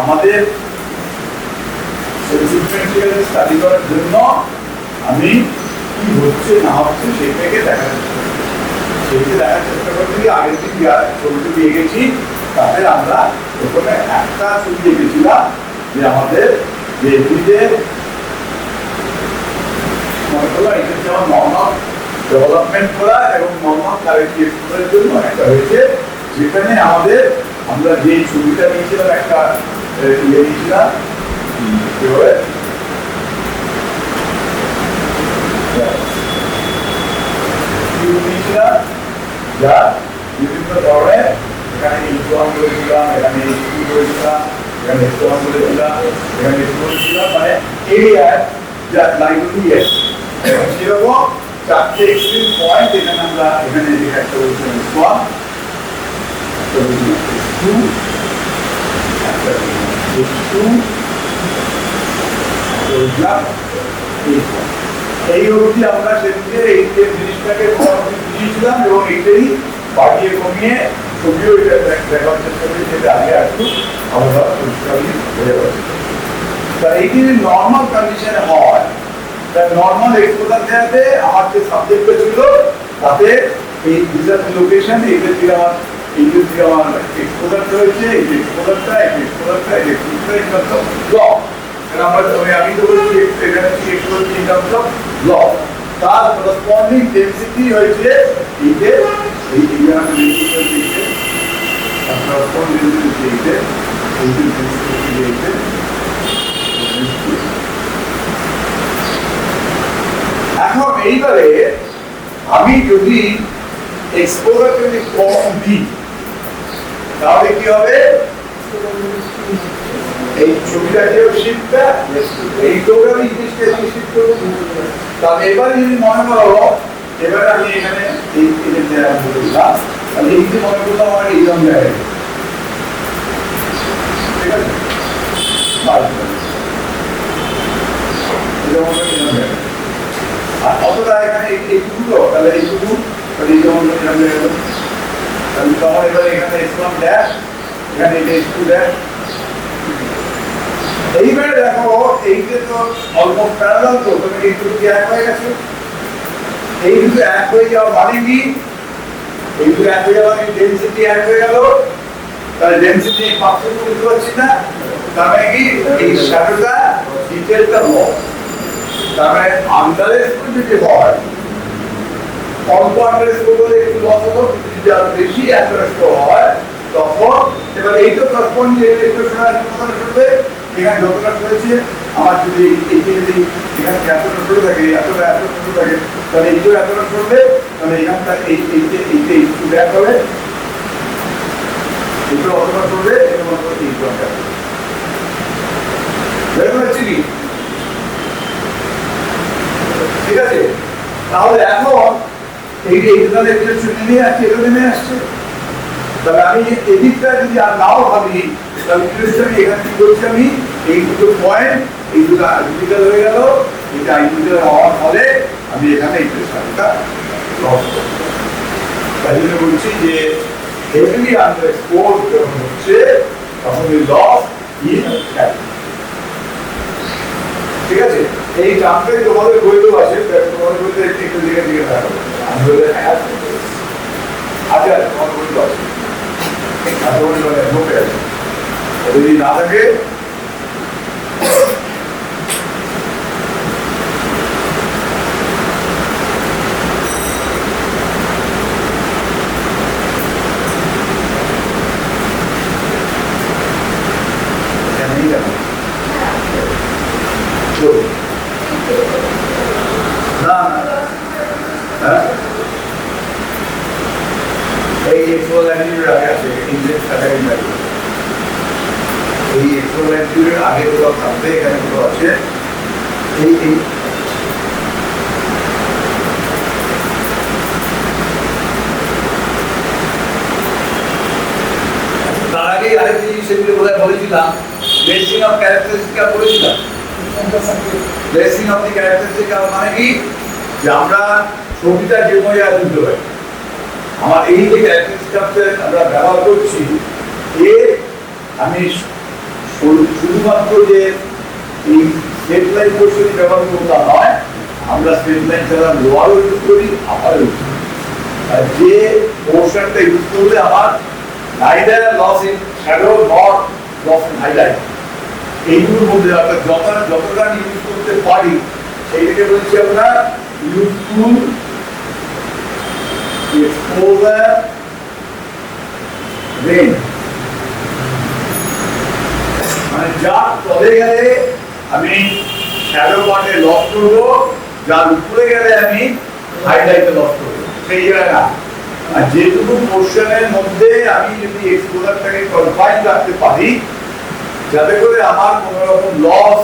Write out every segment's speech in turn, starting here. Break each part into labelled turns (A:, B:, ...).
A: আমাদের স্টাডি করার জন্য আমি কি হচ্ছে না হচ্ছে সেটাকে দেখার চেষ্টা করছি। আগের দিন ছবিটি দিয়ে গেছি, তাতে আমরা প্রথমে একটা ছবি দেখেছিলাম যে আমাদের যে মনে করলো এটা যেমন নর্মাল ডেভেলপমেন্ট করা এবং নর্মাল কারেন্ট এক্সপোজারের জন্য একটা হয়েছে, যেখানে আমরা যে ছবিটা নিয়েছিলাম একটা ইয়ে নিয়েছিলাম যা বিভিন্ন ধরনের, এখানে ইনফর্ম করেছিলাম, এখানে করেছিলাম, এখানে এক্সপ্লোর করেছিলাম, এখানে করেছিলাম, মানে এরিয়ার যা লাইব্রেরি আছে সেরকম চারটে এক্সট্রিম পয়েন্ট এখানে আমরা এখানে একটা করেছিলাম ওয়ান, এই অবধি আমরা সেদিকে এই জিনিসটাকে দিয়েছিলাম এবং এইটাই বাড়িয়ে কমিয়ে ছবিও এটা দেখার চেষ্টা করি, যেটা আগে আসুন আমরা পরিষ্কারই হয়ে যাচ্ছে। তা এই যদি নর্মাল কন্ডিশনে হয়, নর্মাল এক্সপোজার দেওয়াতে আমার যে সাবজেক্টটা ছিল তাতে এই লোকেশন এইটা থেকে আমার এক্সপোজারটা হয়েছে, এই এক্সপোজারটা আমি তো বলছি এখানে exposure in terms of block, তার করসপন্ডিং ডেনসিটি হয়েছে এইতে এখন এইবারে আমি যদি এক্সপোজার যদি কম দিই তাহলে কি হবে, এই ছবিটাকেও শিফটটা এই টোটাল জিনিসটা শিফট করব। তাহলে এবারে যদি মনে করো এবারে আমি এখানে এই বললাম, তাহলে এই যে মনে করলাম আমার এই রকম জায়গায়, ঠিক আছে, আর অতটা এখানে এইটুকু, তাহলে এইটুকু, তাহলে এই যেমন তাহলে তোমার এবারে এখানে এক্সপ্লাম ড্যাশ, এখানে এটা স্টু ড্যাশ। এইবারে দেখো এইটা তো অলমোস্ট প্যারালাল, তো তুমি এই দুটো কি এক হয়ে গেছে, এই দুটো এক হয়ে যাওয়া মানে কি, এই দুটো এক হয়ে যাওয়া মানে ডেনসিটি এক হয়ে গেল, তাহলে ডেনসিটি পার্থক্য বুঝতে পারছি না, তার মানে কি এই শ্যাডোটা ডিটেলটা লস, তার মানে আন্ডারস্কোর যদি হয় অল্প আন্ডারস্কোর বলে একটু লস হলো, যা বেশি আন্ডারস্কোর হয় তখন এবার এই তো করসপন্ড যে ইকুয়েশন কতটা শুনবে, এখানে যতটা শুনেছে আমার যদি এইটা যদি এখানে এতটা শুরু থাকে, এতটা শুরু থাকে, তাহলে এইটা এতটা শুনবে, তাহলে এখানটা এইটা একটু ব্যাক হবে, এইটা অতটা শুনবে, এবং এই ঘন্টা বের করেছি কি, ঠিক আছে। তাহলে এখন এইটা তাহলে এটা শুনে নিয়ে আসছে, এটা নেমে আসছে, তাহলে আমি এদিকটা যদি আর নাও ভাবি, তাহলে আমি এখানে কি করছি, আমি এই দুটো পয়েন্ট এই দুটো আইডেন্টিক্যাল হয়ে গেল, এটা আইডেন্টিক্যাল হওয়ার ফলে আমি এখানে এই প্রেসারটা লস করব। তাই জন্য বলছি যে হেভিলি আন্ডারস্কোর যখন হচ্ছে তখন এই লস ইন ঠিক আছে। এই জানতে তোমাদের বইতেও আছে, তোমাদের বইতে একটু দিকে দিকে থাকো, আমি বলে হ্যাঁ আচ্ছা তোমাদের বইতে আছে, যদি না থাকে এই এক্সপোজ অ্যাটিটিউড আগে আছে, ইনডেক্স সেকেন্ড ভ্যালু, এই এক্সপোজ অ্যাটিটিউডের আগে কোথাও থাকবে, এখানে কোথাও আছে এই তার আগে আরেকটি জিনিস সেগুলো বোধহয় বলেছিলাম, প্লেসিং অফ ক্যারেক্টারিস্টিক বলেছিলাম। প্লেসিং অফ দি ক্যারেক্টারিস্টিক মানে কি, যে আমরা ছবিটা যে মজা তুলতে পারি, আমার এই যে ক্যারেক্টারিস্টিক আমরা ব্যবহার করছি, এর আমি শুধুমাত্র যে এই স্ট্রেট লাইন পোর্শন ব্যবহার করবো তা নয়, আমরা স্ট্রেট লাইন ছাড়া লোয়ারও ইউজ করি, আপারও ইউজ করি। আর যে পোর্শনটা ইউজ করলে আমার neither loss in shadow nor loss in highlight, এইগুলোর মধ্যে আমরা যতটা ইউজ করতে পারি সেইটাকে বলছি আমরা ইউজফুল এক্সপোজার রেঞ্জ। মানে যার তলে গেলে আমি শ্যাডো পার্টে লস করবো, যার উপরে গেলে আমি হাইলাইটে লস করবো, সেই জায়গা। আর যেটুকু পোর্শনের মধ্যে আমি যদি এক্সপোজারটাকে কনফাইন রাখতে পারি যাতে করে আমার কোনো রকম লস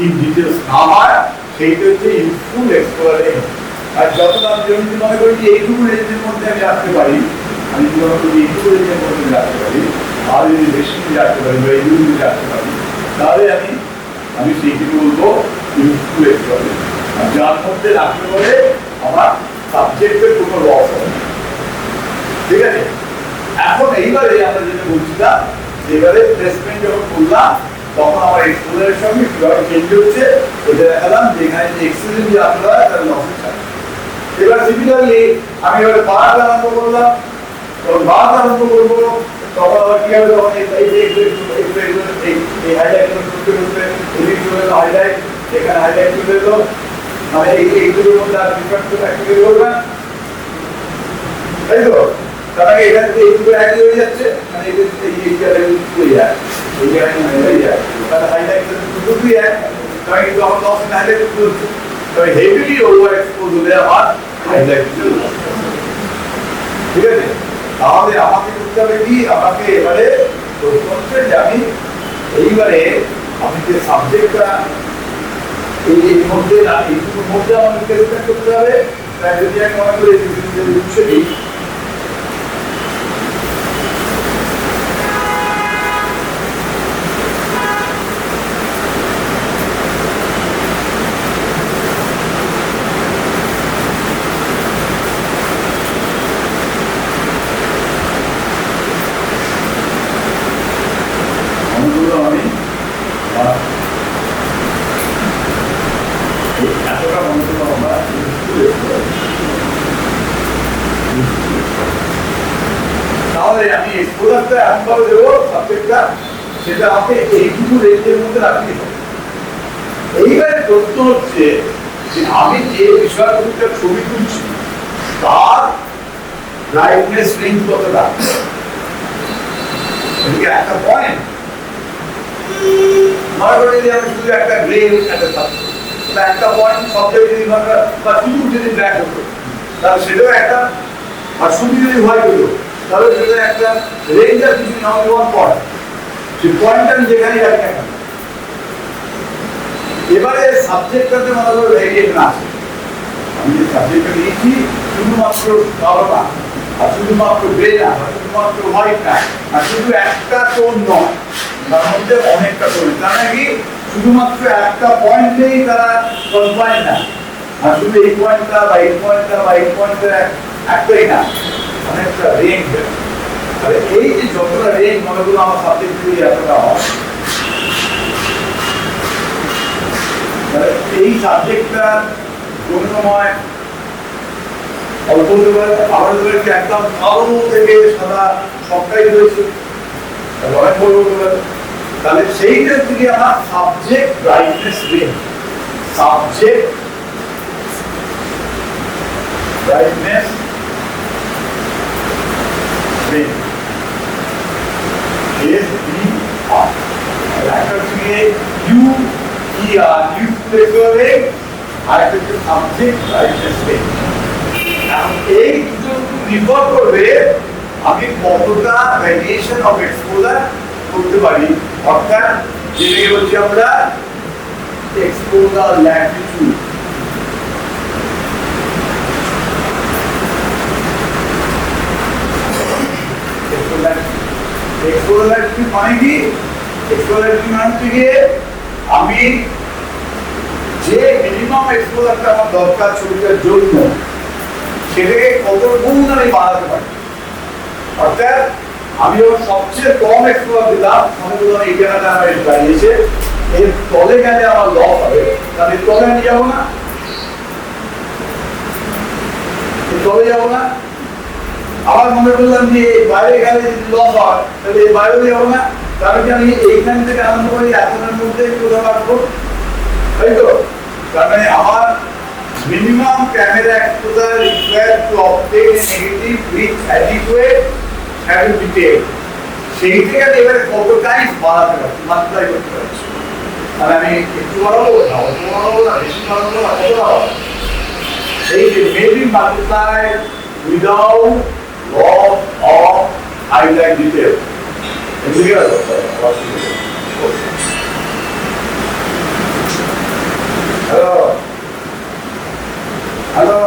A: ইন ডিটেলস না হয়, সেইটা হচ্ছে ইউজফুল এক্সপোজার রেঞ্জ। আর যতটা আমি যদি মনে করি যে এইটুকু রেঞ্জের মধ্যে আমি রাখতে পারি, আমি যদি মনে করি এইটুকু রেঞ্জের মধ্যে রাখতে পারি, আর যদি বেশি রাখতে পারি বা এইটুকু যদি রাখতে পারি, তাহলে আমি সেইটুকু বলবো ইউজফুল এক্সপোজার রেঞ্জ। আর যার মধ্যে রাখতে পারে আমার সাবজেক্টের কোনো লস হবে না। ঠিক আছে? এখন এইবারে আমরা যেটা বলছিলাম, এবারে প্লেসমেন্ট যখন করলাম তখন আমার এক্সপোজারের সঙ্গে কিভাবে চেঞ্জ হচ্ছে এটা দেখালাম, যেখানে যে এক্সিডেন্ট যে আসলে হয় তার লস হচ্ছে। এবার সিমিলারলি আমি এবারে বাদ আরম্ভ করলাম, তখন বাদ আরম্ভ করবো তখন আবার কি হবে, তখন এই হাইলাইট করতে করতে এদিক চলে এলো হাইলাইট, এখানে হাইলাইট চলে এলো, মানে এইগুলোর মধ্যে আর ডিফারেন্স অ্যাক্টিভিটি করবেন, তাই তো? তার আগে এখান থেকে এইগুলো একই হয়ে যাচ্ছে, মানে এই জায়গায় হয়ে যায়, এই জায়গায় হয়ে যায়, তাহলে হাইলাইট দুটোই এক, তাই কিন্তু আমার লস হাইলাইট করছে, তবে হেভিলি ওভার এক্সপোজ হলে আমার হাইলাইট চলে। ঠিক আছে? তাহলে আমাকে করতে হবে কি, আমাকে এবারে প্রশ্ন হচ্ছে যে আমি এইবারে আমি যে সাবজেক্টটা এই মধ্যে না, এইটুকুর মধ্যে আমাকে প্লেসমেন্ট করতে হবে, তাই যদি আমি মনে করি উৎসে দিই, তাহলে আমি এক্সপোজারটা এমন ভাবে দেবো সাবজেক্টটা, সেটা আমাকে এইটুকু রেঞ্জের মধ্যে রাখতে হবে। এইবারে প্রশ্ন হচ্ছে যে আমি যে বিষয়গুলোটা ছবি তুলছি তার ব্রাইটনেস রেঞ্জ কতটা, একটা পয়েন্ট মনে করি যে আমি শুধু একটা গ্রে একটা পয়েন্ট সব জায়গায় যদি বা শুধু যদি ব্ল্যাক হতো তাহলে সেটাও একটা, আর শুধু যদি হোয়াইট হতো তাহলে সেটা একটা রেঞ্জ আর কিছু না হলে ওয়ান পয়েন্ট, সেই পয়েন্টটা আমি যেখানেই রাখি না কেন। এবারে সাবজেক্টটাতে মনে করো ভেরিয়েশন আছে, আমি যে সাবজেক্টটা নিয়েছি শুধুমাত্র কালো না, আর শুধুমাত্র গ্রে না, আর শুধুমাত্র হোয়াইট না, আর শুধু একটা টোন নয়, তার মধ্যে অনেকটা টোন, তার নাকি শুধুমাত্র একটা পয়েন্টেই তারা কনফাইন না, আর শুধু এই পয়েন্টটা বা এই পয়েন্টটা বা এই পয়েন্টটা একটাই না, অনেকটা রেঞ্জ। তাহলে এই যে যতটা রেঞ্জ মনে করো আমার সাবজেক্ট যদি এতটা হয়, তাহলে এই সাবজেক্টটা কোন সময় অল্প হতে পারে, আবার একদম কালো থেকে সাদা সবটাই রয়েছে, অনেক বড় হতে পারে। তাহলে সেইটার থেকে আমার subject brightness range, subject brightness range SBR, একটা হচ্ছে UER, ইউজফুল এক্সপোজার রেঞ্জ, আর একটা হচ্ছে সাবজেক্ট ব্রাইটনেস রেঞ্জ। এই দুটো নির্ভর করবে আমি কতটা ভ্যারিয়েশন অফ এক্সপোজার করতে পারি, অর্থাৎ যেটাকে বলছি আমরা এক্সপোজার ল্যাটিটিউড। এক্সপোজার ল্যাটিটিউড মানে কি? এক্সপোজার ল্যাটিটিউড মানে হচ্ছে গিয়ে আমি যে মিনিমাম এক্সপোজারটা আমার দরকার ছবিটার জন্য সেটাকে কত গুণ আমি বাড়াতে পারি। অর্থাৎ আমি ওর সবচেয়ে কম এক্সপ্লোর দিলাম, মনে করলাম এই জায়গাটা আমার দাঁড়িয়েছে, এর তলে গেলে আমার লস হবে, তাহলে তলে আমি যাবো না, তলে যাবো না। আবার মনে করলাম যে বাইরে গেলে যদি লস হয় তাহলে বাইরেও যাবো না, কারণ কি আমি এইখান থেকে আরম্ভ করি এতটার মধ্যে কোথাও পারবো, তাই তো? তার মানে আমার minimum camera exposure required to obtain a negative with adequate shadow detail. সেই থেকে এবারে কতটাই বাড়াতে পারছি, মাত্রায় করতে পারছি। আর আমি একটু বাড়াবো না, অত বাড়াবো না, বেশি বাড়াবো না, কত বাড়াবো? সেই যে maybe multiply without loss of highlight detail. এদিকে আসো, hello hello,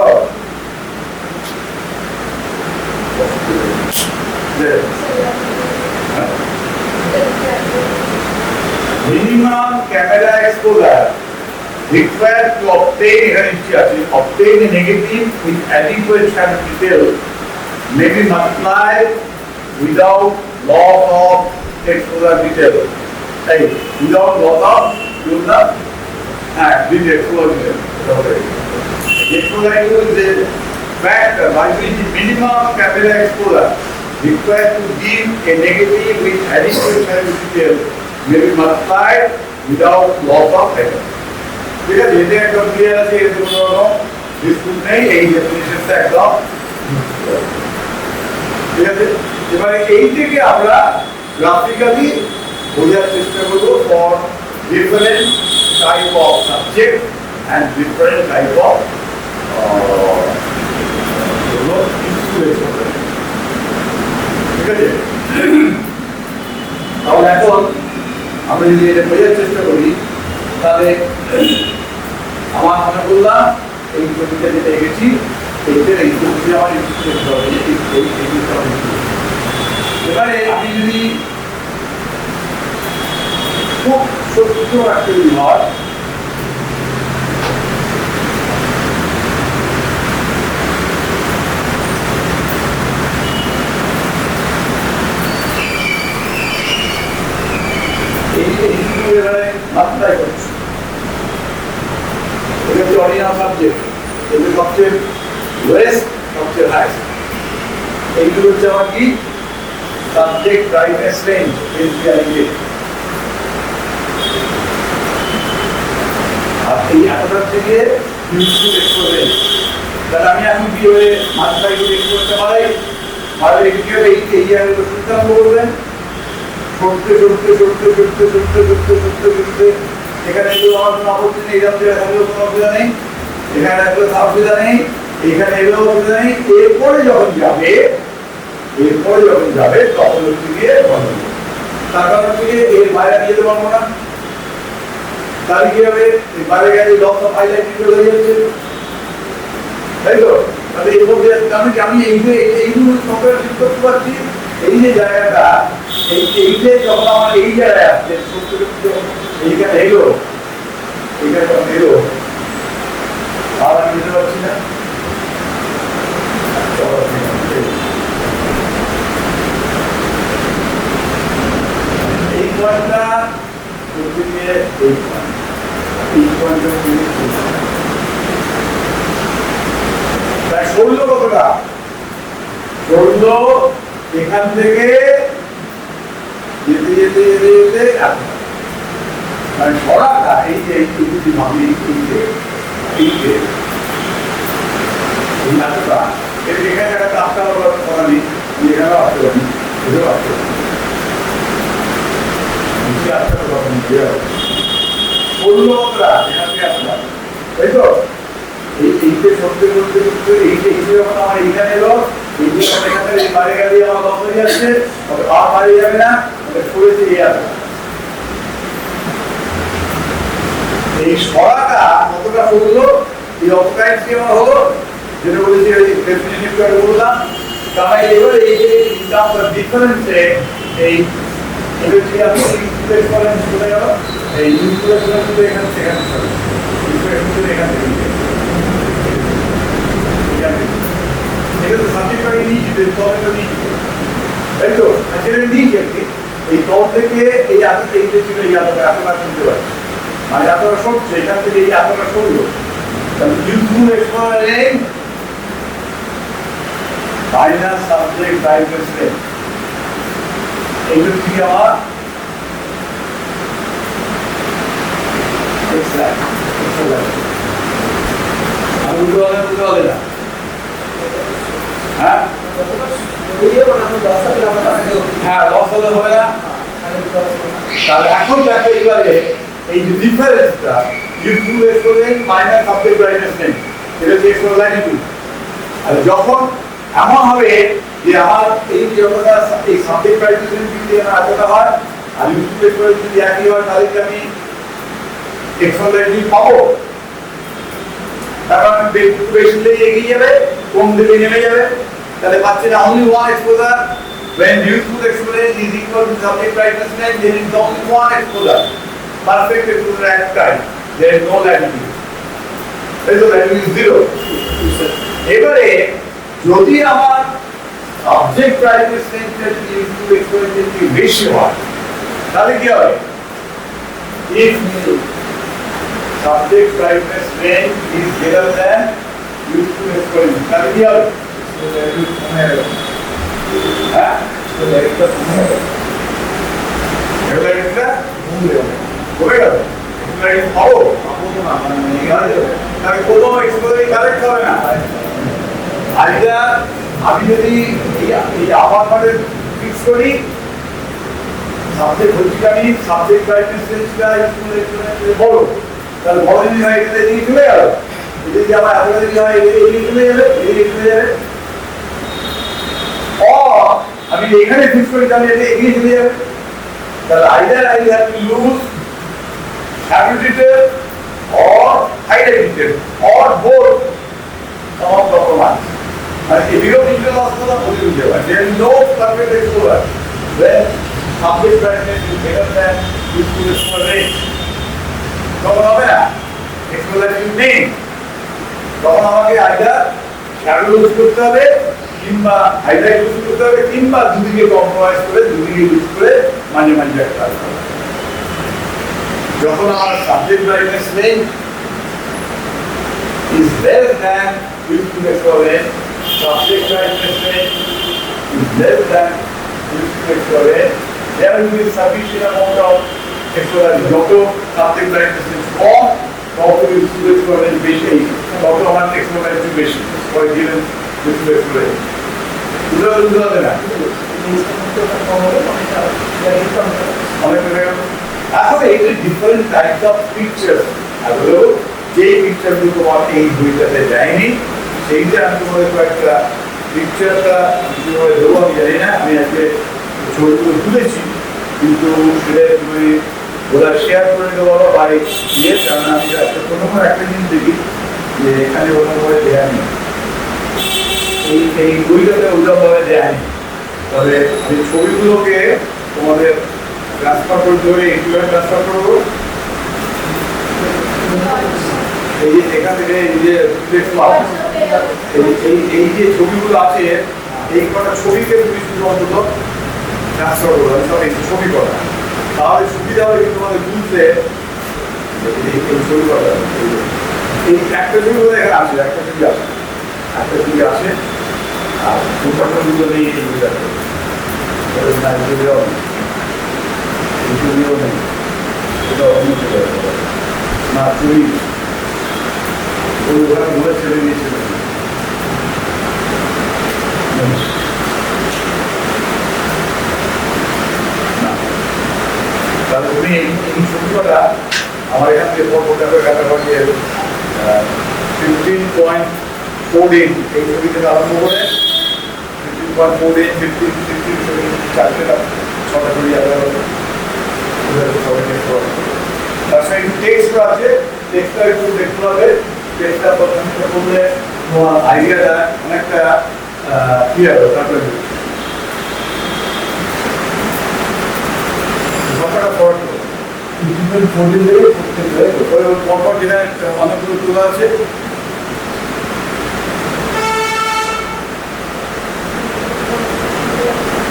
A: minimum camera exposure required to obtain a negative with adequate shadow detail may be multiplied without loss of exposure detail. Right? Without loss of detail. This exposure detail. Exposure is a factor by which the minimum camera exposure required to give a negative with adequate shadow detail may be multiplied without loss of factor. ঠিক আছে, এটা একদম clear আছে, এর কোনো dispute নেই, এই ডেফিনিশনটা একদম ঠিক আছে। এবারে এই থেকে আমরা গ্রাফিক্যালি বোঝার চেষ্টা করবো for different type of subject and different type of ঠিক আছে। তাহলে এখন আমরা যদি এটা বোঝার চেষ্টা করি তাহলে আমার মনে করলাম এই ছবিটা যেটা এঁকেছি এইটার এই ছবিটা আমার এবারে আমি যদি খুব ছোট্ট একটা হয় এবারে মাত্রায় করছি, এটা হচ্ছে অরিজিনাল সাবজেক্ট, এটা সবচেয়ে লোয়েস্ট, সবচেয়ে হাইস্ট। এইগুলো হচ্ছে আমার কি সাবজেক্ট ব্রাইটনেস রেঞ্জ, আর এই এতটার থেকে ইউজফুল এক্সপোজার তাহলে আমি এখন কি হয়ে মাত্রায় এক্স করতে পারি, আর এই কি হবে এই জায়গাগুলো সিদ্ধান্ত করবেন সরতে সরতে সরতে সরতে সরতে সরতে সরতে সরতে এখানে এগুলো আমার কোনো আপত্তি নেই, এরকম জায়গায় থাকলেও কোনো অসুবিধা নেই, এখানে থাকলেও অসুবিধা নেই, এখানে এলেও অসুবিধা নেই। এরপরে যখন যাবে তখন হচ্ছে গিয়ে বন্ধ, তার কারণ হচ্ছে গিয়ে এর বাইরে নিয়ে যেতে পারবো না, তাহলে কি হবে এই বাইরে গেলে লক্ষ হাইলাইট হয়ে যাচ্ছে, তাই তো? তাহলে এর মধ্যে আমি এইগুলো সফটওয়্যার ঠিক করতে পারছি, এই যে জায়গাটা এই যে যখন আমার এই জায়গায় আসছে এইখানে এলো, এইখানে যখন এলো আর আমি যেতে পারছি না, এই পয়েন্টটা করতে গিয়ে এই পয়েন্টটা প্রায় 16 কতটা 16 এখান থেকে যেতে যেতে যেতে যেতে মানে ছড়াটা এই যে যদি ভাবি এই এতটা এখানে একটা রাস্তা করা নেই, এখানে আসতে পারি বুঝতে পারছো, তাই তো? এইটা সত্যি করতে করতে এই যে যখন আমার এইখানে এলো, এই যে এখান থেকে বাইরে গেলে আমার লস হয়ে যাচ্ছে, আর বাইরে যাবে না, পড়েছে এই আসবে। এই সরাটা কতটা হলো, এই অপকাইন্স কি আমার হলো, যেটা বলেছি ওই ডেফিনিশন করে বললাম, কারণ এবার এই যে ডিফারেন্সে এই এটাকে আপনি ইনক্লুড করেন চলে গেল, এই ইনক্লুড করে এখান থেকে এখান থেকে এটা তো সাবজেক্ট আগে নিয়ে যেতে তবে তো নিয়ে তাই তো সেটা নিয়েছি একটি এই তল থেকে এই আতটা এই যে ছিল এই আতটা এতটা শুনতে পাচ্ছি মানে এতটা সরছে এখান থেকে এই এতটা সরলো তাহলে useful exploring minus subject brightness range এইগুলো কি আমার আমি বুঝতে পারলে না হ্যাঁ হ্যাঁ লস হলে হবে না তাহলে এখন দেখো এবারে এই যে ডিফারেন্সটা useful exploring minus subject brightness range এটা যে এক্সপ্লোর আর যখন এমন হবে যে আমার এই যতটা এই সাবজেক্ট ব্রাইটনেস রেঞ্জ দিয়ে এতটা হয় আর ইউজফুল এক্সপ্লোরিং যদি একই হয় তাহলে কি আমি এক্সপ্লোর পাবো তারপর বেশি দিলে এগিয়ে যাবে কম দিলে নেমে যাবে তাহলে পাচ্ছি না only one exposure when useful exposure is equal to subject brightness range there is only one exposure perfect exposure at time there is no latitude so latitude is zero এবারে যদি আমার subject brightness range এর useful exposure যদি বেশি হয় তাহলে কি হবে if subject brightness range is greater than useful exposure তাহলে কি হবে হ্যাঁ কমে গেল পাবো তাহলে কোনো এক্সপোজার কারেক্ট হবে না আইদা আমি যদি এই আবার মানে ফিক্স করি সাবজেক্ট হচ্ছে আমি সাবজেক্ট ব্রাইটনেস রেঞ্জটা ইউজফুল এক্সপোজার বড় তাহলে বড় যদি হয় এটা দিয়ে চলে গেল যদি আমার এতটা যদি হয় এই চলে যাবে এই চলে যাবে আমি এখানে ফিক্স করে তাহলে এটা এগিয়ে চলে যাবে তাহলে either I have to lose habitated or হাইডেটেড অর বোথ অফ দ্য প্রমাণ আর এই বিরোধ ইন্টারনাল কথা বলে দিতে হবে there is no perfect explorer when subject brightness is greater than useful exposure range তখন হবে না এক্সপ্লোরার নেই তখন আমাকে আইদার শ্যাডো ইউজ করতে হবে কিংবা হাইলাইট ইউজ করতে হবে কিংবা দুদিকে কম্প্রোমাইজ করে দুদিকে ইউজ করে মাঝে মাঝে একটা যখন আমার subject brightness range is less than useful exposure subject brightness range is less than useful exposure there will be sufficient amount of exposure যত subject brightness range কম তত useful exposure বেশি তত আমার exposure বেশি for a given useful exposure বুঝতে হবে না আসলে এই যে ডিফারেন্ট টাইপস অফ পিকচার এগুলো যে পিকচারগুলো তোমার এই বইটাতে দেয়নি সেইটা আমি তোমাদের কয়েকটা পিকচারটা কিভাবে দেবো আমি জানি না আমি আজকে ছবিগুলো তুলেছি কিন্তু সেটা তুমি ওরা শেয়ার করে দেবো বাই দিয়ে কারণ আমি আজকে কোনো একটা জিনিস দেখি যে এখানে ওরকমভাবে দেয়া নেই এই বইটাতে ওরকমভাবে দেয়া নেই তবে আমি ছবিগুলোকে তোমাদের ট্রান্সফার করতে হবে এইগুলো ট্রান্সফার করবো এই যে এখান থেকে এই যে এই যে ছবিগুলো আছে এই কটা ছবিকে তুমি শুধু অন্তত ট্রান্সফার করবো সব এই ছবি করা তাহলে সুবিধা হবে কিন্তু তোমাদের বুঝতে এই ছবি করা এই একটা ছবি বোধ এখানে আসে একটা ছবি আসে আর দুটো ছবিগুলো নেই এই ছবিটাতে নেই এটা অন্য না চুরি ওরা ঘুরে ছেড়ে দিয়েছিল তাহলে তুমি এই ছবিটা আমার এখান থেকে কাছাকাছি 15.4 এই ছবি থেকে আরম্ভ করে 15.4 15 ছটা ছবি তার সঙ্গে একটু টেক্সট আছে টেক্সটটা একটু দেখতে হবে টেক্সটটা প্রথমে করলে তোমার আইডিয়াটা অনেকটা ক্লিয়ার হবে তারপরে সবটা ফটো ফোর্টিন থেকে পরপর যেখানে অনেকগুলো তোলা আছে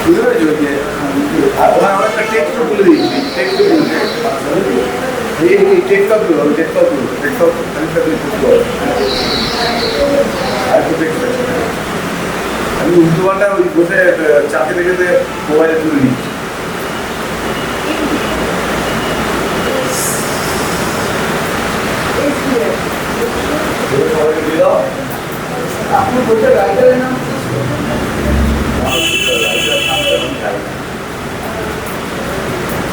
A: বুঝতে পেরেছো যে আর ওখানে অনেকটা টেক্সটও তুলে দিয়েছি টেক্সটও এই টেক্সটপ গুলো টেক্সটপ আর একটু টেক্সট আমি উল্টো পাল্টা ওই বসে চাকরি লেগেতে মোবাইলে তুলে নিচ্ছি
B: আপনি বলতে রাইটারের নাম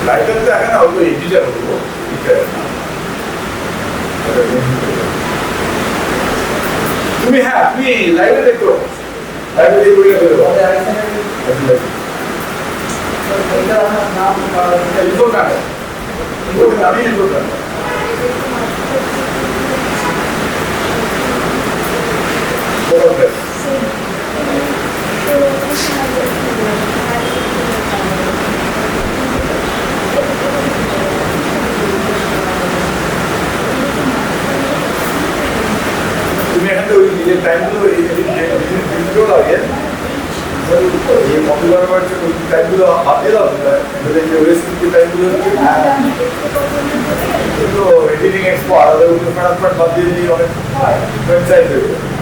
A: রাইটার তো এখন অল্প এডিটার হবো তুমি হ্যাঁ তুমি লাইভে দেখো লাইভে দেখে বলে দেবো
B: এটা আমার নাম
A: লিখো না আমি লিখো না তুমি এখানে ওই নিজের টাইমগুলো এই লাগে এই পপুলার ওয়ার্ডের ওই টাইমগুলো বাদ দিয়ে দাও যে রেসিপি টাইমগুলো তো এডিটিং এক্সপার্ট আর ওগুলো ফটাফট বাদ দিয়ে দিয়ে অনেক ওয়েবসাইট হয়ে যাবে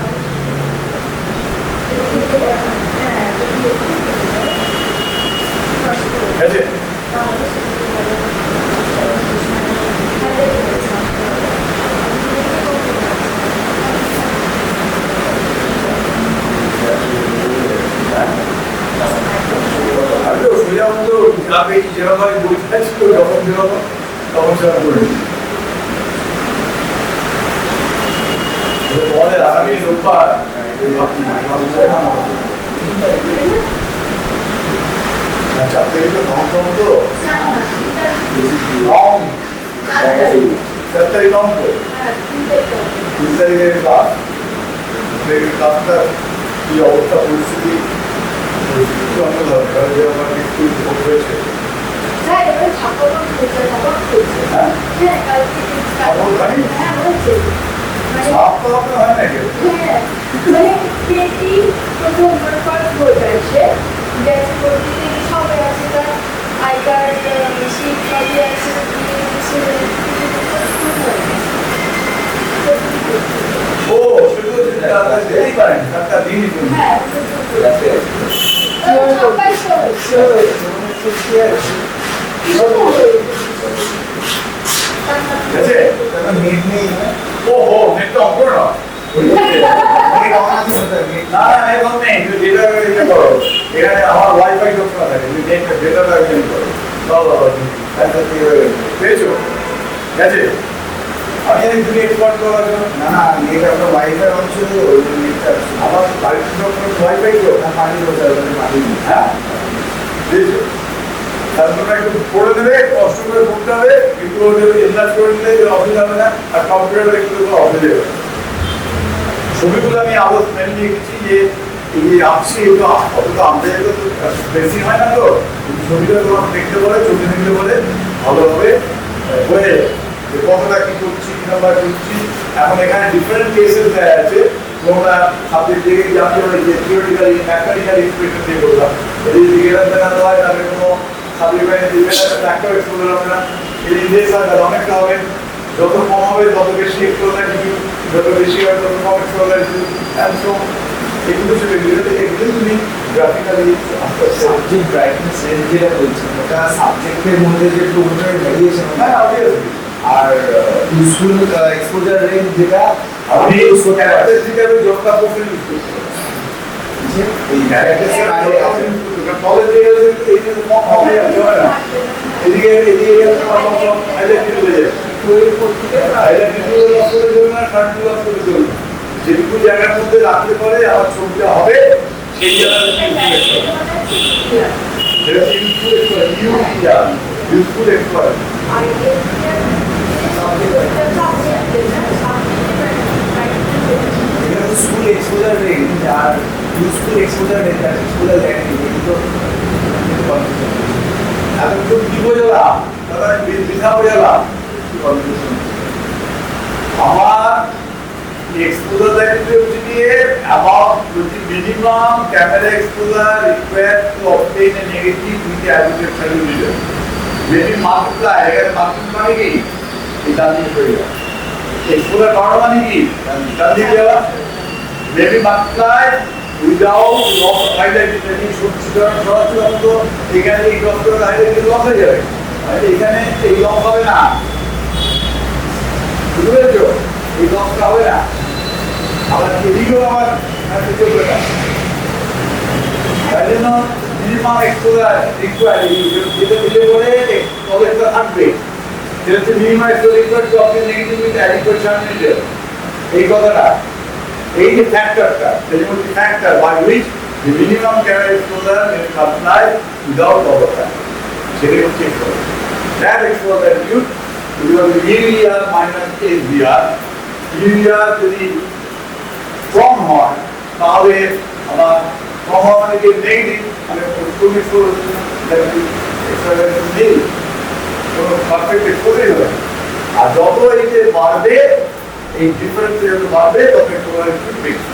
A: আছে আমি তো সোজা মতো গ্রামে যেরকম আমি বলতে ছিল যখন যেরকম তখন সেরকম করেছি তোমাদের আগামী রোববার চারটে তো কম কম তো কম 4 তারিখ কম তো 3 তারিখের ক্লাস ক্লাসটা কি অবস্থা পরিস্থিতি দরকার যে আমার একটু হয়েছে হয় নাকি
C: আই কার্ড শীত সবই আছে
A: ও শুধু দেরি করেন একটা দিনই
C: হ্যাঁ
A: আছে নেট নেই ওহো নেটটা অন করো না না এখন নেই ডেটা করো এখানে আমার ওয়াইফাই যখন থাকে তুমি ডেটাটা ইউজ করো পেয়েছো গেছে আমি তুমি এক্সপোর্ট করার জন্য
B: না না নেট একটা ওয়াইফাই অন ছিল ওই নেটটা
A: আমার বাড়িতে যখন ওয়াইফাই তো
B: না পানি বসে পানি
A: হ্যাঁ পেয়েছো তারপরে একটু পড়ে দেবে কষ্ট করে পড়তে হবে কিন্তু ওদের এনলার্জ করে নিলে অসুবিধা হবে না আর কম্পিউটারে একটু অসুবিধা হবে ছবিগুলো আমি আরো মেনলি লিখেছি যে এই আসছে এগুলো অত আমাদের বেশি হয় না তো ছবিটা তোমার দেখতে বলে চোখে দেখতে বলে ভালোভাবে হয়ে যাবে কতটা কি করছি কি নাম্বার করছি এখন এখানে ডিফারেন্ট কেসেস দেওয়া আছে তোমরা সাবজেক্ট থেকে জানতে পারে যে থিওরিটিক্যালি ম্যাথমেটিক্যাল এক্সপ্রেশন দিয়ে বললাম যদি জিজ্ঞাসা দেখানো হয় তাহলে কোনো সাবজেক্ট লাইনে দিবে না একটা এক্সপ্লোর হবে না এই ইন্ডেক্স আর অনেকটা হবে যত কম হবে তত বেশি এক্সপ্লোর দিবি যত বেশি হবে তত কম এক্সপ্লোর দিবি এন্ড সো এগুলো সব এগুলো তুমি গ্রাফিক্যালি
B: সাবজেক্ট ব্রাইটনেস রেঞ্জ যেটা বলছেন ওটা সাবজেক্টের মধ্যে যে টোটাল ভ্যারিয়েশন
A: হ্যাঁ অবভিয়াসলি
B: আর ইউজফুল এক্সপোজার রেঞ্জ যেটা
A: আপনি স্ট্যাটিস্টিক্যালি যতটা প্রফিল ইউজ করতে
B: যে এই ভ্যারিয়েশন
A: কলেজে এই যে কম হবে না এদিকে হাইলাইট চলে যায় হাইলাইট করে দেবে না কার্ড করে দেবে যেটুকু জায়গার মধ্যে রাখতে পারে আমার ছবিটা হবে সেই জায়গাটা useful expert
B: school exposure range আর ইউজফুল এক্সপোজার রেঞ্জ আর এক্সপোজার রেঞ্জ এগুলো
A: এখন তো কি বোঝালা দাদা বিধা বোঝালা আমার exposure activity about the minimum camera exposure required to obtain a negative with the adequate resolution. When you multiply, multiply it, it doesn't go. Exposure power money is doesn't go. When you multiply without loss of highlight, that is সুতরাং সরাসরি অন্ত এখানে এই doctor highlight loss হয়ে যাবে, এখানে এই loss হবে না, বুঝতে পেরেছো? এই লসটা হবে না, আবার এদিকেও আমার চলবে না। তাই জন্য মিনিমাম এক্সপোজার রিকোয়ার্ড, যেটা দিলে বলে নলেজটা থাকবে, সেটা হচ্ছে minimum exposure required to obtain negative with adequate transmitter. এই কথাটা, এই যে ফ্যাক্টরটা, সেটা হচ্ছে factor by which the minimum camera exposure may be applied without overtime. সেটা হচ্ছে exposure. That exposure value equal to EVR minus SVR. EVR যদি কম হয় তাহলে আমার কম হওয়া মানে কি নেগেটিভ, মানে ফুল এক্সপোজার নেই, কোনো পারফেক্ট এক্সপোজার হবে। আর যত এইটা বাড়বে, এই ডিফারেন্স যত বাড়বে তত এক্সপোজার একটু বেশি।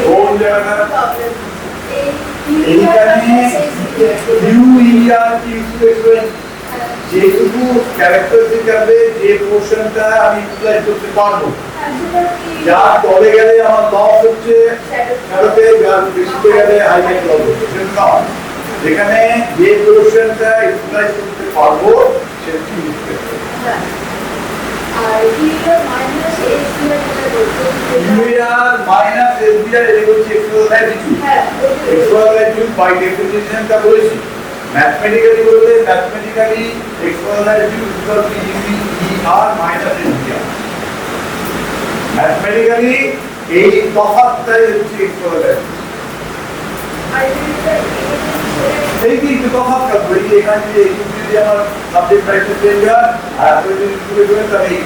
A: কোন জায়গাটা? এইখানে ইউইআর কি এক্সপোজার, যেটুকু ক্যারেক্টারিস্টিক হবে, যে পোর্শনটা আমি ইউটিলাইজ করতে পারবো, যা তলে গেলে আমার লস হচ্ছে শ্যাডোতে, যার বেশিতে গেলে হাইলাইট লস হচ্ছে, সেটা নয়। যেখানে যে পোর্শনটা ইউটিলাইজ করতে পারবো সেটা ইউজ করতে হবে। ইউআর মাইনাস এসবিআর এটা হচ্ছে exposure attitude. Exposure attitude by ডেফিনিশনটা বলেছি, ম্যাথমেটিক্যালি বললে mathematically exposure attitude equal to UR minus SBR. Mathematically এই তফাৎটাই হচ্ছে এক্সপোজার অ্যাটিটিউড। এই কি তফাৎ করব, এই এখানে যে যদি আমার সাবজেক্ট ব্রাইটনেস চেঞ্জ হয় আর আপনি যদি স্কুলে করেন তাহলে এই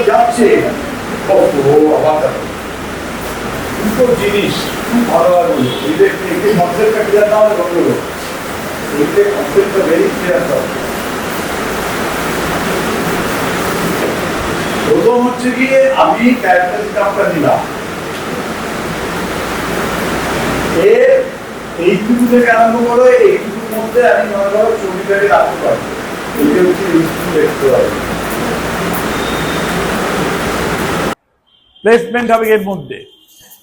A: যাচ্ছে জিনিস খুব ভালো আর বলি, এই কনসেপ্টটা ক্লিয়ার না হলে বলবো, এইটা কনসেপ্টটা ভেরি ক্লিয়ার হবে। প্রথম হচ্ছে গিয়ে আমি ক্যারেক্টারিস্টিকটা নিলাম, এর এইটুকু থেকে আরম্ভ করে এইটুকুর মধ্যে আমি মনে করো ছবিটাকে রাখতে পারবো, এইটা হচ্ছে ইউজফুল এক্সপোজার। প্লেসমেন্ট হবে এর মধ্যে।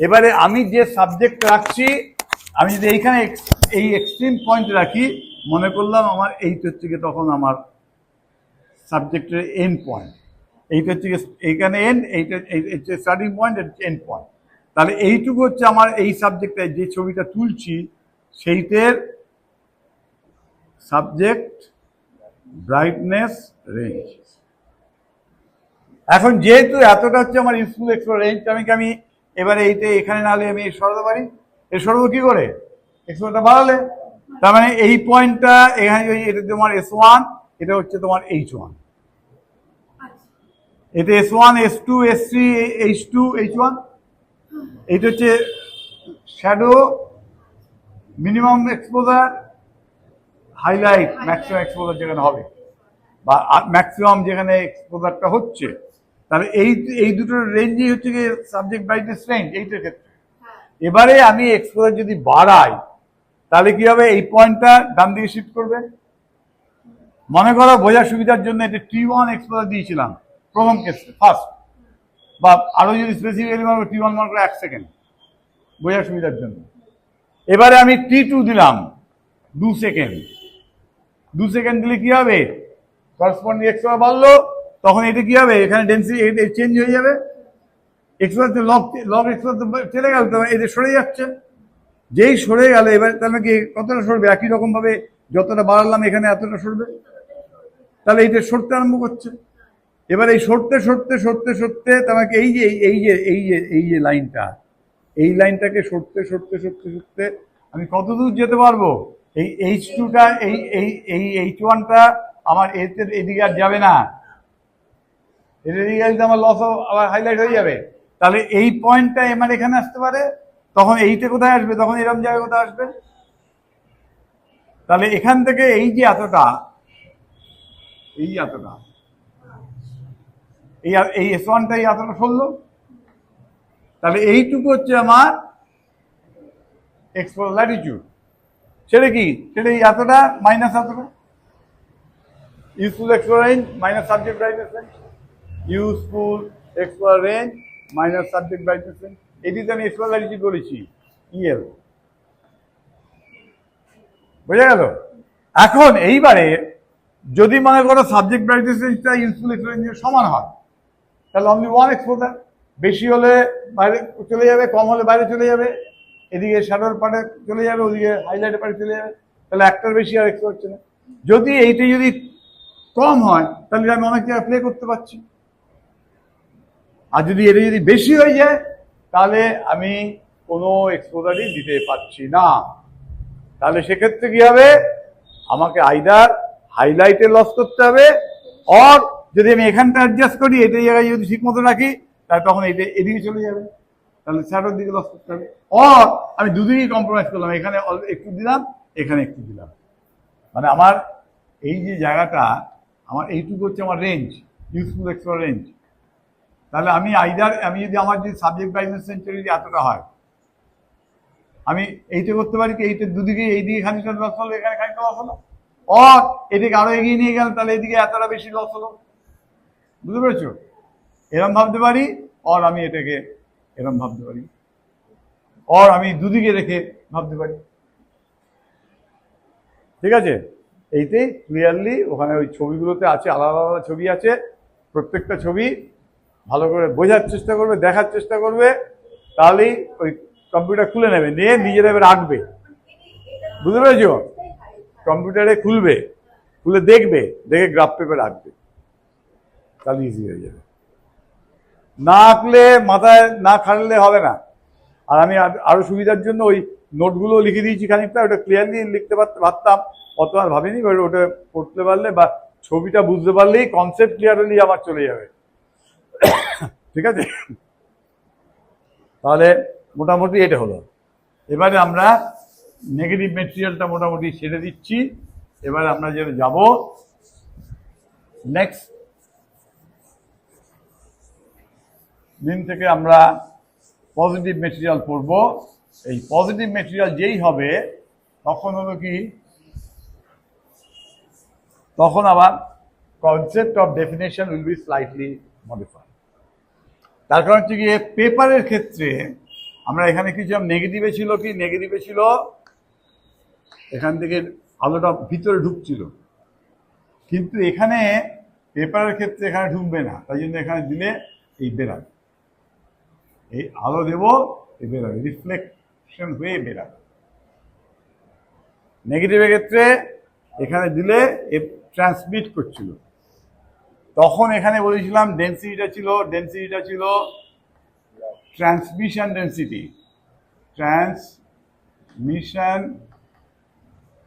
A: এবারে আমি যে সাবজেক্ট রাখছি, আমি যদি এইখানে এই এক্সট্রিম পয়েন্ট রাখি, মনে করলাম আমার এইটা হচ্ছে গিয়ে তখন আমার সাবজেক্টের এন্ড পয়েন্ট, এইটা হচ্ছে এইখানে এন্ড, এইটা হচ্ছে স্টার্টিং পয়েন্ট, এন্ড পয়েন্ট। তাহলে এইটুকু হচ্ছে আমার এই সাবজেক্টে যে ছবিটা তুলছি সেইটার সাবজেক্ট ব্রাইটনেস রেঞ্জ। এখন যেহেতু এতটা হচ্ছে আমার ইউজফুল এক্সপোজার রেঞ্জ, আমি এবারে এইটা এখানে না হলে আমি সরাতে পারি। এর সরবো কি করে? এক্সপোজারটা বাড়ালে। তার মানে এই পয়েন্টটা এখানে, এটা তোমার S1, এটা হচ্ছে তোমার H1, এটা S1, S2, S3, H2, H1। এইটা হচ্ছে shadow, minimum exposure, highlight, maximum exposure যেখানে হবে, বা ম্যাক্সিমাম যেখানে এক্সপোজারটা হচ্ছে। তাহলে এই দুটোর রেঞ্জই হচ্ছে কি সাবজেক্ট ব্রাইটনেস রেঞ্জ এইটার ক্ষেত্রে। এবারে আমি এক্সপোজার যদি বাড়াই তাহলে কি হবে? এই পয়েন্টটা ডান দিকে শিফট করবে। মনে করো বোঝার সুবিধার জন্য এটা T1 এক্সপোজার দিয়েছিলাম প্রথম ক্ষেত্রে, ফার্স্ট, বা আরো যদি স্পেসিফিক্যালি T1 মনে করো 1 সেকেন্ড বোঝার সুবিধার জন্য। এবারে আমি T2 দিলাম 2 সেকেন্ড। 2 সেকেন্ড দিলে কি হবে? করসপন্ডিং এক্সপোজার বাড়লো, তখন এটা কি হবে? এখানে ডেন্সিটি চেঞ্জ হয়ে যাবে, এক্সপোজার লগ এক্সপোজার চলে গেল, তখন এটা সরে যাচ্ছে। যেই সরে গেল এবার তাহলে কি কতটা সরবে? একই রকম ভাবে যতটা বাড়ালাম এখানে এতটা সরবে, তাহলে এইটা সরতে আরম্ভ করছে। এবার এই সরতে সরতে সরতে সরতে তোমাকে এই যে লাইনটা, এই লাইনটাকে সরতে সরতে সরতে সরতে আমি কত দূর যেতে পারবো? এই H2টা, এই H1টা আমার এদিকে আর যাবে না, এদিকে গেলে আমার লস আবার হাইলাইট হয়ে যাবে। তাহলে এই পয়েন্টটা আমার এখানে আসতে পারে, তখন এইটা কোথায় আসবে, তখন এরকম জায়গায় কোথায় আসবে। তাহলে এখান থেকে এই যে এতটা, এই এতটা, এই S1টা এই এতটা সরলো, তাহলে এইটুকু হচ্ছে আমার এক্সপোজ ল্যাটিটিউড। সেটা কি, সেটা এই এতটা মাইনাস এতটা, useful explore range minus subject brightness range, useful explore range minus subject brightness range. এটিতে আমি এক্সপ্লোর ল্যাটিটিউড বলেছি ইএল, বোঝা গেল। এখন এইবারে যদি মনে করো সাবজেক্ট ব্রাইটনেস রেঞ্জটা ইউজফুল এক্সপ্লোর রেঞ্জের সমান হয়, তাহলে অনলি ওয়ান এক্সপোজার, বেশি হলে বাইরে চলে যাবে, কম হলে বাইরে চলে যাবে, এদিকে শ্যাডোর পার্টে চলে যাবে, ওদিকে হাইলাইটের পার্টে চলে যাবে, তাহলে একটার বেশি আর এক্সপোজ হচ্ছে না। যদি এইটা যদি কম হয় তাহলে আমি অনেক জায়গায় প্লে করতে পারছি, আর যদি এটা যদি বেশি হয়ে যায় তাহলে আমি কোনো এক্সপোজারই দিতে পারছি না। তাহলে সেক্ষেত্রে কি হবে, আমাকে আইদার হাইলাইটে লস করতে হবে, অর যদি আমি এখানটা অ্যাডজাস্ট করি, এটা জায়গায় যদি ঠিক মতো রাখি, তাহলে তখন এটা এদিকে চলে যাবে, তাহলে শ্যাডোর দিকে লস করতে হবে। অর আমি দুদিকেই কম্প্রোমাইজ করলাম, এখানে একটু দিলাম, এখানে একটু দিলাম, মানে আমার এই যে জায়গাটা, আমার এইটুকু হচ্ছে আমার রেঞ্জ, ইউজফুল এক্সপ্লোর রেঞ্জ। তাহলে আমি আইদার, আমি যদি আমার যদি সাবজেক্ট ব্রাইটনেস রেঞ্জটা যদি এতটা হয়, আমি এইটা করতে পারি কি, এইটা দুদিকে, এইদিকে খানিকটা লস হলো, এখানে খানিকটা লস হলো, অর এদিকে আরো এগিয়ে নিয়ে গেল, তাহলে এদিকে এতটা বেশি লস হলো। বুঝতে পেরেছো? এরম ভাবতে পারি, অর আমি এটাকে এরম ভাবতে পারি, অর আমি দুদিকে রেখে ভাবতে পারি। ঠিক আছে, এইটাই ক্লিয়ারলি ওখানে ওই ছবিগুলোতে আছে, আলাদা আলাদা ছবি আছে, প্রত্যেকটা ছবি ভালো করে বোঝার চেষ্টা করবে, দেখার চেষ্টা করবে, তাহলেই ওই কম্পিউটার খুলে নেবে, নিয়ে নিজেরা এবার রাখবে। বুঝতে পেরেছো? কম্পিউটারে খুলবে, খুলে দেখবে, দেখে গ্রাফ পেপার রাখবে, তাহলে ইজি হয়ে যাবে। না আঁকলে, মাথায় না খাটলে হবে না। আর আমি আরো সুবিধার জন্য ওই নোটগুলো লিখে দিয়েছি খানিকটা, ওটা ক্লিয়ারলি লিখতে পারতাম, অত আর ভাবিনি, ওটা পড়তে পারলে বা ছবিটা বুঝতে পারলেই কনসেপ্ট ক্লিয়ারলি আমার চলে যাবে। ঠিক আছে, তাহলে মোটামুটি এটা হলো। এবারে আমরা নেগেটিভ মেটেরিয়ালটা মোটামুটি ছেড়ে দিচ্ছি। এবারে আমরা যে যাব নেক্সট দিন থেকে আমরা পজিটিভ মেটেরিয়াল পড়ব। এই পজিটিভ মেটেরিয়াল যেই হবে, তখন হলো কি, তখন আবার concept of definition will be slightly modified. তার কারণ হচ্ছে গিয়ে পেপারের ক্ষেত্রে আমরা এখানে কিছু নেগেটিভে ছিল, কি নেগেটিভে ছিল, এখান থেকে আলোটা ভিতরে ঢুকছিল, কিন্তু এখানে পেপারের ক্ষেত্রে এখানে ঢুকবে না, তাই জন্য এখানে দিলে এই বেরাবে, এই আলো দেব, এই বেরাবে, রিফ্লেকশন হয়ে বেরাবে। নেগেটিভের ক্ষেত্রে এখানে দিলে এ ট্রান্সমিট করছিল, তখন এখানে বলেছিলাম ডেন্সিটিটা ছিল ট্রান্সমিশন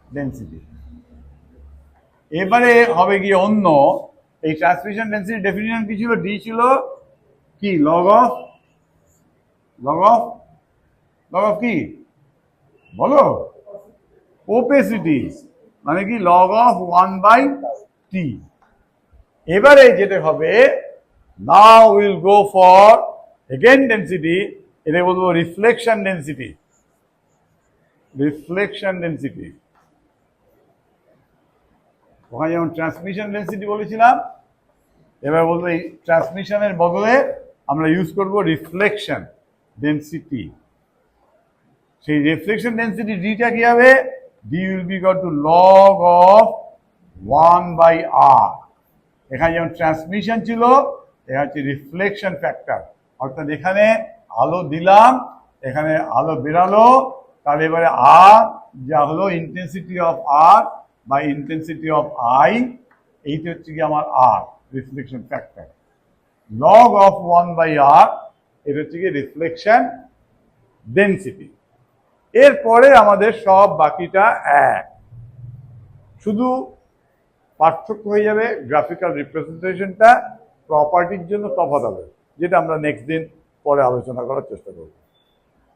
A: ডেন্সিটি, এবারে হবে গিয়ে অন্য, এই ট্রান্সমিশন ডেন্সিটি ডেফিনিশন কি ছিল, ডি ছিল কি, লগ অফ কি বলো, ওপেসিটি, মানে কি লগ অফ 1/t। এবারে যেটা হবে, now will go for again density, এটা বলবো রিফ্লেকশন ডেন্সিটি। ওখানে যেমন ট্রান্সমিশন ডেন্সিটি বলেছিলাম, এবার বলবো এই ট্রান্সমিশনের বদলে আমরা ইউজ করব রিফ্লেকশন ডেন্সিটি। সেই রিফ্লেকশন ডেন্সিটি ডিটা কি হবে, D will be equal to log of 1/r। এখানে যেমন ট্রান্সমিশন ছিল, এটা হচ্ছে রিফ্লেকশন ফ্যাক্টর, অর্থাৎ এখানে আলো দিলাম, এখানে আলো বেরালো, তাহলে এবারে আর যা হলো ইন্টেন্সিটি অফ আর বা ইন্টেন্সিটি অফ আই, এইটা হচ্ছে কি আমার R, reflection factor. Log of 1/r, এটা হচ্ছে কি রিফ্লেকশন ডেন্সিটি। এরপরে আমাদের সব বাকিটা এক, শুধু পার্থক্য হয়ে যাবে গ্রাফিক্যাল রিপ্রেজেন্টেশনটা, প্রপার্টির জন্য তফাৎ হবে, যেটা আমরা নেক্সট দিন
D: পরে আলোচনা করার চেষ্টা করব।